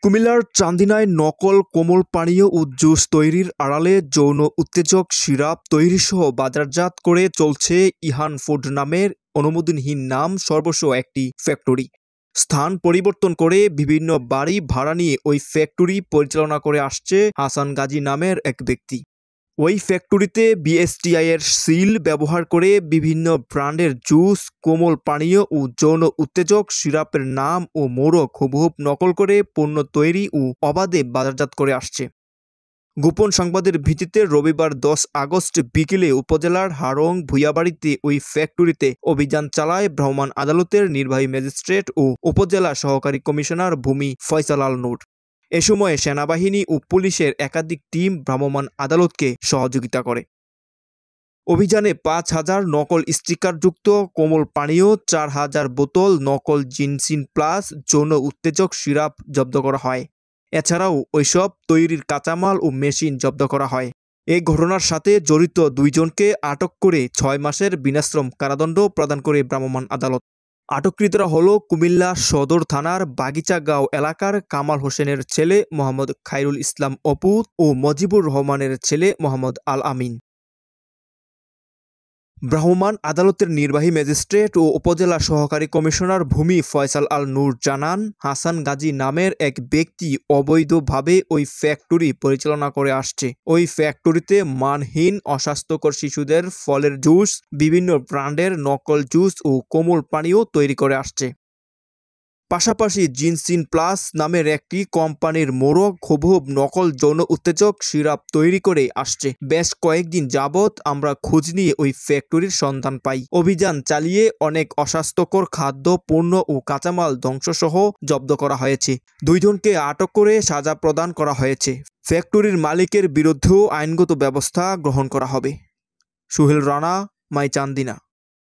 কুমিল্লার চান্দিনায় নকল কোমল পানীয় ও জুস তৈরির আড়ালে যৌন উত্তেজক সিরাপ তৈরিসহ বাজারজাত করে চলছে ইহান ফুড নামের অনুমোদনহীন নাম সর্বস্ব একটি ফ্যাক্টরি। স্থান পরিবর্তন করে বিভিন্ন বাড়ি ভাড়া নিয়ে ওই ফ্যাক্টরি পরিচালনা করে আসছে হাসান গাজী নামের এক ব্যক্তি। ওই ফ্যাক্টরিতে বিএসটিআই-এর সিল ব্যবহার করে বিভিন্ন ব্র্যান্ডের জুস, কোমল পানীয় ও যৌন উত্তেজক সিরাপের নাম ও মোড়ক হুবহুব নকল করে পণ্য তৈরি ও অবাধে বাজারজাত করে আসছে। গোপন সংবাদের ভিত্তিতে রবিবার 10 আগস্ট বিকেলে উপজেলার হারং ভূঁইয়াবাড়িতে ওই ফ্যাক্টরিতে অভিযান চালায় ভ্রাম্যমাণ আদালতের নির্বাহী ম্যাজিস্ট্রেট ও উপজেলা সহকারী কমিশনার ভূমি ফয়সাল আল নূর। এ সময়ে সেনাবাহিনী ও পুলিশের একাধিক টিম ভ্রাম্যমাণ আদালতকে সহযোগিতা করে। অভিযানে 5,000 নকল স্টিকারযুক্ত কোমল পানীয়, 4,000 বোতল নকল জিনসিন প্লাস যৌন উত্তেজক সিরাপ জব্দ করা হয়। এছাড়াও ওইসব তৈরির কাঁচামাল ও মেশিন জব্দ করা হয়। এই ঘটনার সাথে জড়িত 2 জনকে আটক করে 6 মাসের বিনাশ্রম কারাদণ্ড প্রদান করে ভ্রাম্যমাণ আদালত। আটককৃতরা হল কুমিল্লা সদর থানার বাগিচাগাঁও এলাকার কামাল হোসেনের ছেলে মোহাম্মদ খায়রুল ইসলাম অপু ও মজিবুর রহমানের ছেলে মোহাম্মদ আল আমিন। ভ্রাম্যমাণ আদালতের নির্বাহী ম্যাজিস্ট্রেট ও উপজেলা সহকারী কমিশনার ভূমি ফয়সাল আল নূর জানান, হাসান গাজী নামের এক ব্যক্তি অবৈধভাবে ওই ফ্যাক্টরি পরিচালনা করে আসছে। ওই ফ্যাক্টরিতে মানহীন অস্বাস্থ্যকর শিশুদের ফলের জুস, বিভিন্ন ব্র্যান্ডের নকল জুস ও কোমল পানীয় তৈরি করে আসছে। পাশাপাশি জিনসিন প্লাস নামের একটি কোম্পানির মোড়ক হুবহুব নকল যৌন উত্তেজক সিরাপ তৈরি করে আসছে। বেশ কয়েকদিন যাবৎ আমরা খোঁজ নিয়ে ওই ফ্যাক্টরির সন্ধান পাই। অভিযান চালিয়ে অনেক অস্বাস্থ্যকর খাদ্য, পণ্য ও কাঁচামাল ধ্বংসসহ জব্দ করা হয়েছে। 2 জনকে আটক করে সাজা প্রদান করা হয়েছে। ফ্যাক্টরির মালিকের বিরুদ্ধেও আইনগত ব্যবস্থা গ্রহণ করা হবে। সুহেল রানা, মাই চান্দিনা।